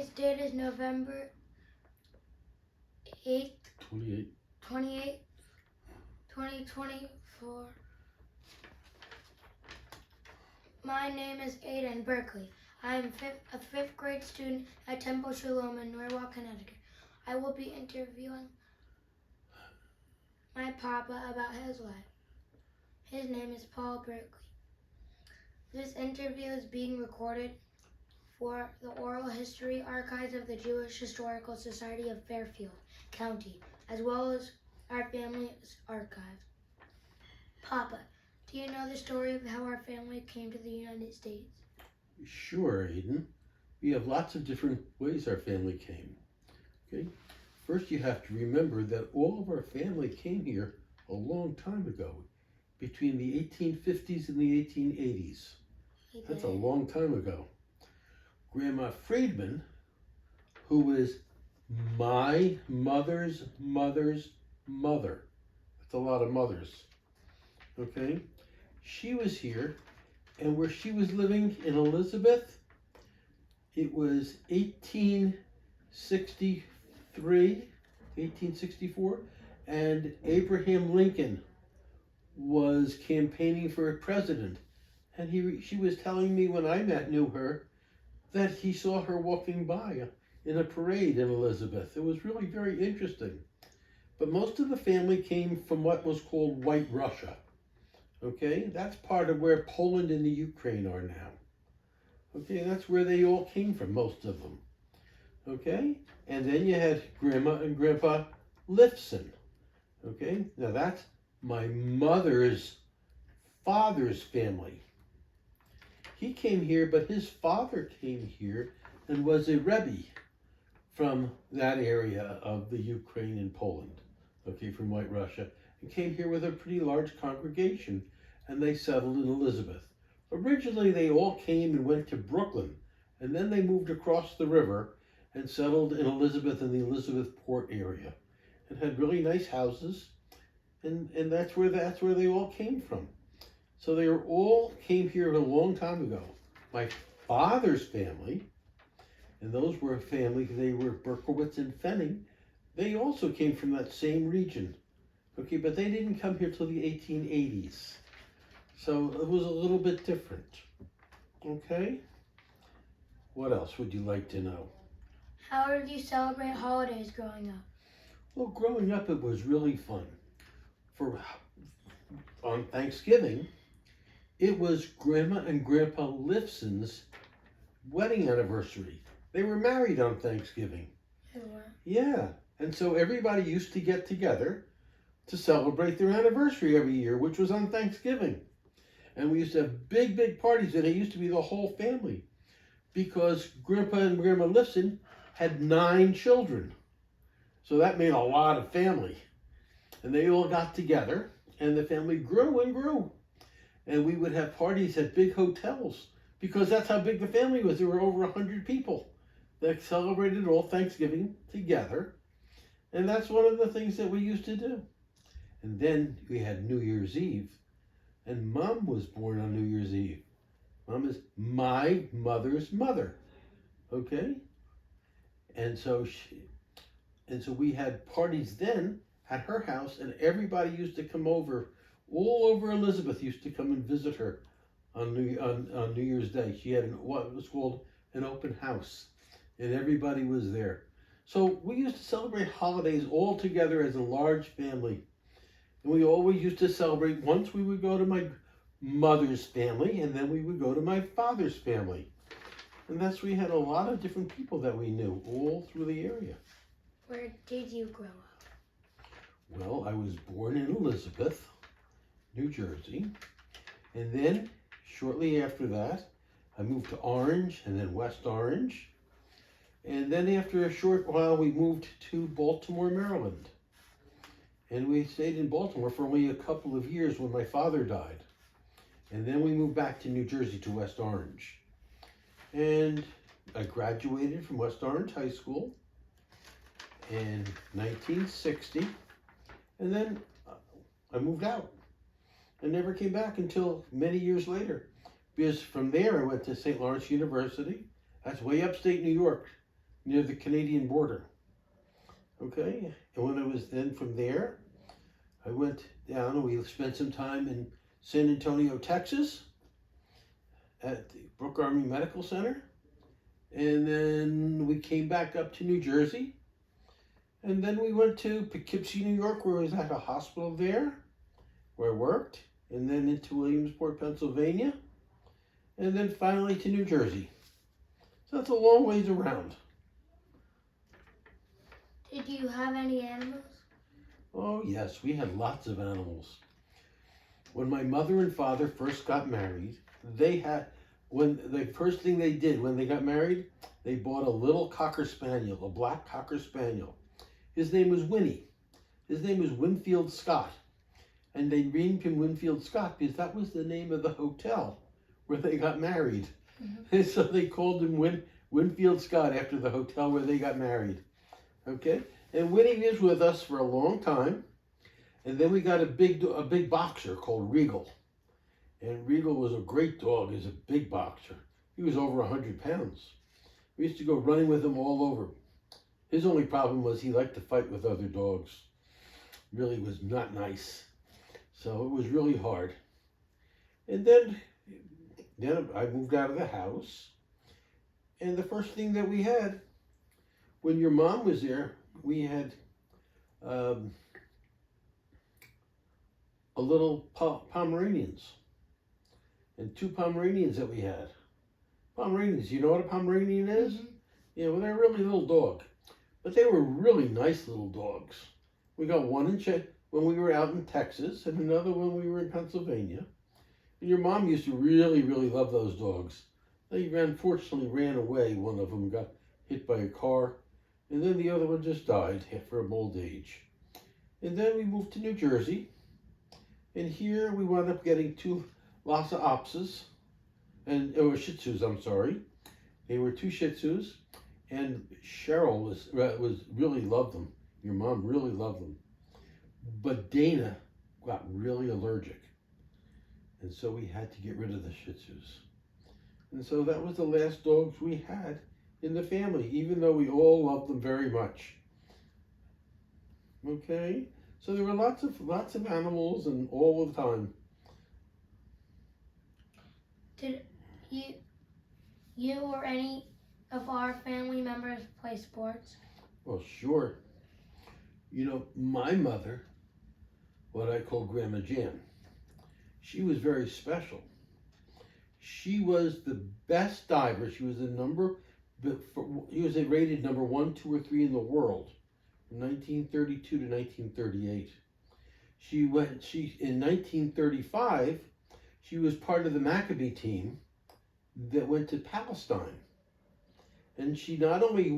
Today's date is November 8th, 28th, 2024. My name is Aiden Burkley. I am a fifth grade student at Temple Shalom in Norwalk, Connecticut. I will be interviewing my papa about his life. His name is Paul Burkley. This interview is being recorded for the Oral History Archives of the Jewish Historical Society of Fairfield County, as well as our family's archives. Papa, do you know the story of how our family came to the United States? Sure, Aiden. We have lots of different ways our family came. Okay. First, you have to remember that all of our family came here a long time ago, between the 1850s and the 1880s. That's a long time ago. Grandma Friedman, who was my mother's mother's mother, that's a lot of mothers, okay? She was here, and where she was living in Elizabeth, it was 1864, and Abraham Lincoln was campaigning for president. And she was telling me when I knew her that he saw her walking by in a parade in Elizabeth. It was really very interesting. But most of the family came from what was called White Russia. Okay, that's part of where Poland and the Ukraine are now. Okay, that's where they all came from, most of them. Okay, and then you had Grandma and Grandpa Lifson. Okay, now that's my mother's father's family. He came here, but his father came here and was a Rebbe from that area of the Ukraine and Poland, okay, from White Russia, and came here with a pretty large congregation, and they settled in Elizabeth. Originally, they all came and went to Brooklyn, and then they moved across the river and settled in Elizabeth in the Elizabeth Port area, and had really nice houses, and that's where they all came from. So they all came here a long time ago. My father's family, and those were a family, they were Berkowitz and Fenning, they also came from that same region. Okay, but they didn't come here till the 1880s. So it was a little bit different. Okay? What else would you like to know? How did you celebrate holidays growing up? Well, growing up, it was really fun. On Thanksgiving, it was Grandma and Grandpa Lifson's wedding anniversary. They were married on Thanksgiving. They were? Yeah, and so everybody used to get together to celebrate their anniversary every year, which was on Thanksgiving. And we used to have big, big parties, and it used to be the whole family, because Grandpa and Grandma Lifson had 9 children. So that made a lot of family. And they all got together, and the family grew and grew. And we would have parties at big hotels, because that's how big the family was. There were over 100 people that celebrated all Thanksgiving together. And that's one of the things that we used to do. And then we had New Year's Eve. And Mom was born on New Year's Eve. Mom is my mother's mother. Okay? And so we had parties then at her house, and everybody used to come over. All over Elizabeth used to come and visit her on New Year's Day. She had what was called an open house, and everybody was there. So we used to celebrate holidays all together as a large family. And we always used to celebrate. Once we would go to my mother's family, and then we would go to my father's family. And we had a lot of different people that we knew all through the area. Where did you grow up? Well, I was born in Elizabeth, New Jersey. And then shortly after that, I moved to Orange and then West Orange. And then after a short while, we moved to Baltimore, Maryland. And we stayed in Baltimore for only a couple of years when my father died. And then we moved back to New Jersey to West Orange. And I graduated from West Orange High School in 1960. And then I moved out. I never came back until many years later. Because from there I went to St. Lawrence University. That's way upstate New York. near the Canadian border. Okay, and when I was then from there, I went down and we spent some time in San Antonio, Texas, at the Brook Army Medical Center. And then we came back up to New Jersey. And then we went to Poughkeepsie, New York, where I was at a hospital there, where I worked. And then into Williamsport, Pennsylvania. And then finally to New Jersey. So that's a long ways around. Did you have any animals? Oh yes, we had lots of animals. When my mother and father first got married, when the first thing they did when they got married, they bought a little Cocker Spaniel, a black Cocker Spaniel. His name was Winnie. His name was Winfield Scott. And they named him Winfield Scott because that was the name of the hotel where they got married. Mm-hmm. And so they called him Winfield Scott after the hotel where they got married. Okay? And Winnie was with us for a long time. And then we got a big boxer called Regal. And Regal was a great dog. He was a big boxer. He was over 100 pounds. We used to go running with him all over. His only problem was he liked to fight with other dogs. Really was not nice. So it was really hard. And then I moved out of the house. And the first thing that we had, when your mom was there, we had a little Pomeranians. And 2 Pomeranians that we had. Pomeranians, you know what a Pomeranian is? Mm-hmm. Yeah, well, they're a really little dog. But they were really nice little dogs. We got one when we were out in Texas and another when we were in Pennsylvania. And your mom used to really, really love those dogs. They unfortunately ran away. One of them got hit by a car. And then the other one just died from old age. And then we moved to New Jersey. And here we wound up getting 2 Lhasa Apsos. Shih Tzus, I'm sorry. They were 2 Shih Tzus. And Cheryl was really loved them. Your mom really loved them. But Dana got really allergic. And so we had to get rid of the Shih Tzus. And so that was the last dogs we had in the family, even though we all loved them very much. Okay? So there were lots of animals and all the time. Did you or any of our family members play sports? Well, sure. You know, my mother, what I call Grandma Jan, she was very special. She was the best diver. She was rated number 1, 2, or 3 in the world from 1932 to 1938. In 1935, she was part of the Maccabee team that went to Palestine. And she not only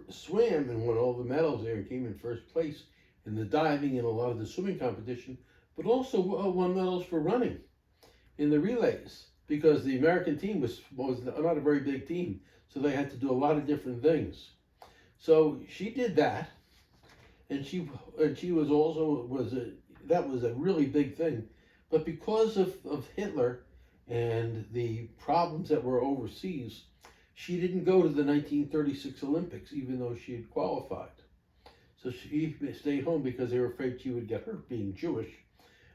swam and won all the medals there and came in first place in the diving and a lot of the swimming competition, but also won medals for running in the relays because the American team was not a very big team, so they had to do a lot of different things. So she did that, and she was also that was a really big thing. But because of Hitler and the problems that were overseas, she didn't go to the 1936 Olympics, even though she had qualified. So she stayed home because they were afraid she would get hurt being Jewish.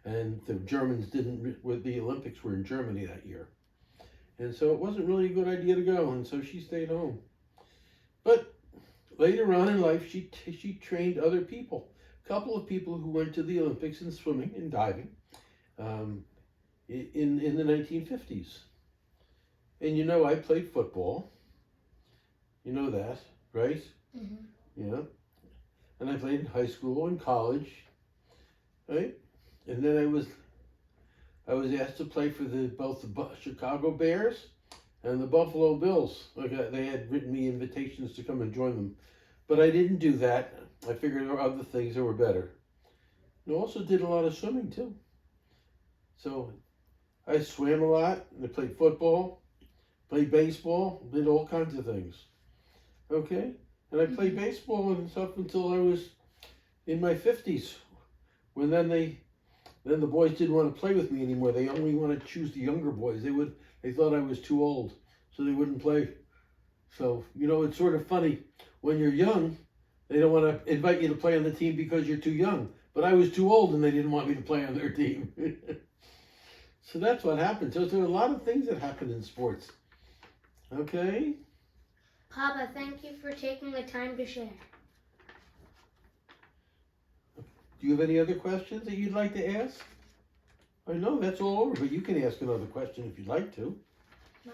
And the Germans the Olympics were in Germany that year. And so it wasn't really a good idea to go, and so she stayed home. But later on in life, she trained other people. A couple of people who went to the Olympics in swimming and diving in the 1950s. And you know, I played football. You know that, right? Mm-hmm. Yeah. And I played in high school and college, right? And then I was asked to play for both the Chicago Bears and the Buffalo Bills. They had written me invitations to come and join them. But I didn't do that. I figured there were other things that were better. And I also did a lot of swimming too. So I swam a lot, and I played football, played baseball, did all kinds of things. Okay? And I played baseball and stuff until I was in my 50s, when then the boys didn't want to play with me anymore. They only wanted to choose the younger boys. They thought I was too old, so they wouldn't play. So, you know, it's sort of funny. When you're young, they don't want to invite you to play on the team because you're too young. But I was too old and they didn't want me to play on their team. So that's what happens. So there are a lot of things that happen in sports. Okay? Papa, thank you for taking the time to share. Do you have any other questions that you'd like to ask? I know that's all over, but you can ask another question if you'd like to. No.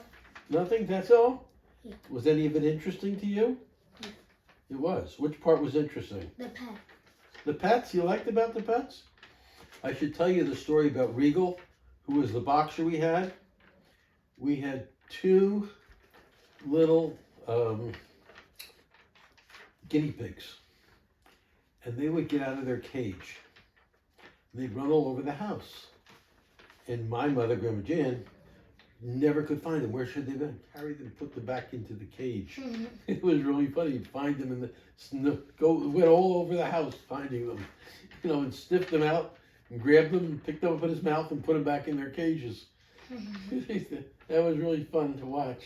Nothing? That's all? Yeah. Was any of it interesting to you? Yeah. It was. Which part was interesting? The pet. The pets? You liked about the pets? I should tell you the story about Regal, who was the boxer we had. We had two little guinea pigs. And they would get out of their cage. They'd run all over the house. And my mother, Grandma Jan, never could find them. Where should they be? Carry them, put them back into the cage. Mm-hmm. It was really funny. You'd find them in the snow, went all over the house finding them, you know, and sniffed them out and grabbed them and picked them up in his mouth and put them back in their cages. That was really fun to watch.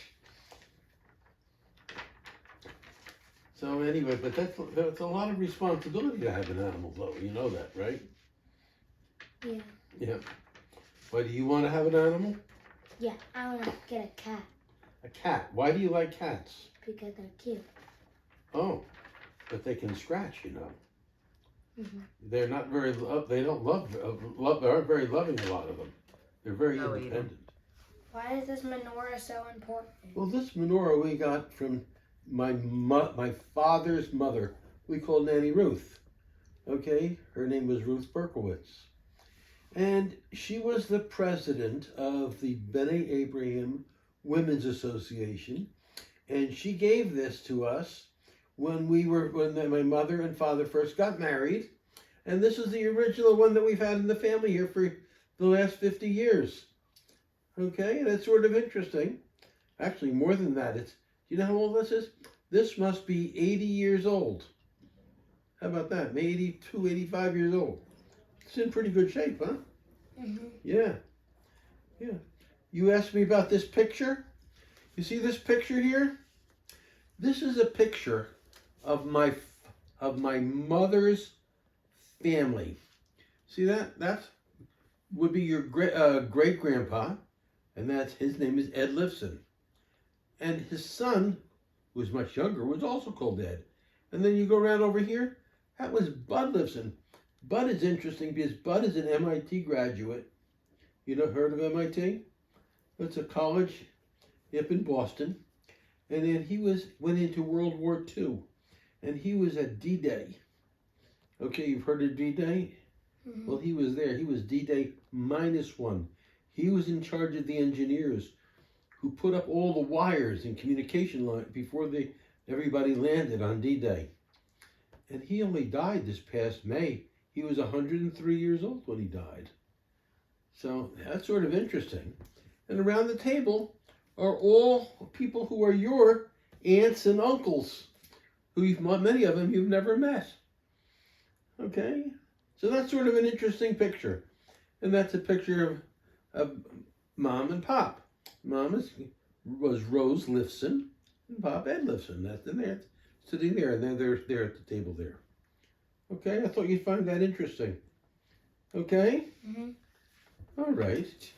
So anyway, but that's a lot of responsibility to have an animal, though. You know that, right? Yeah. Yeah. Why do you want to have an animal? Yeah, I want to get a cat. A cat. Why do you like cats? Because they're cute. Oh, but they can scratch, you know. Mm-hmm. They're not very. They don't love. They aren't very loving. A lot of them. They're very No, independent. Why is this menorah so important? Well, this menorah we got from my father's mother. We called Nanny Ruth. Okay, her name was Ruth Berkowitz. And she was the president of the B'nai Abraham Women's Association. And she gave this to us when my mother and father first got married. And this is the original one that we've had in the family here for the last 50 years. Okay, and it's sort of interesting. Actually, more than that. Do you know how old this is? This must be 80 years old. How about that? Maybe 82, 85 years old. It's in pretty good shape, huh? Mm-hmm. Yeah. Yeah. You asked me about this picture? You see this picture here? This is a picture of my mother's family. See that? That would be your great grandpa, and his name is Ed Lifson. And his son, who was much younger, was also called Ed. And then you go around over here, that was Bud Lifson. Bud is interesting because Bud is an MIT graduate. You know, heard of MIT? It's a college up in Boston. And then he went into World War II. And he was at D-Day. Okay, you've heard of D-Day? Mm-hmm. Well, he was there. He was D-Day -1. He was in charge of the engineers who put up all the wires and communication line before everybody landed on D-Day. And he only died this past May. He was 103 years old when he died. So that's sort of interesting. And around the table are all people who are your aunts and uncles, many of them you've never met. Okay? So that's sort of an interesting picture. And that's a picture of Mom and Pop. Mom was Rose Lifson, and Pop Ed Lifson. That's in there, sitting there, and then they're at the table there. Okay, I thought you'd find that interesting. Okay? Mm-hmm. All right.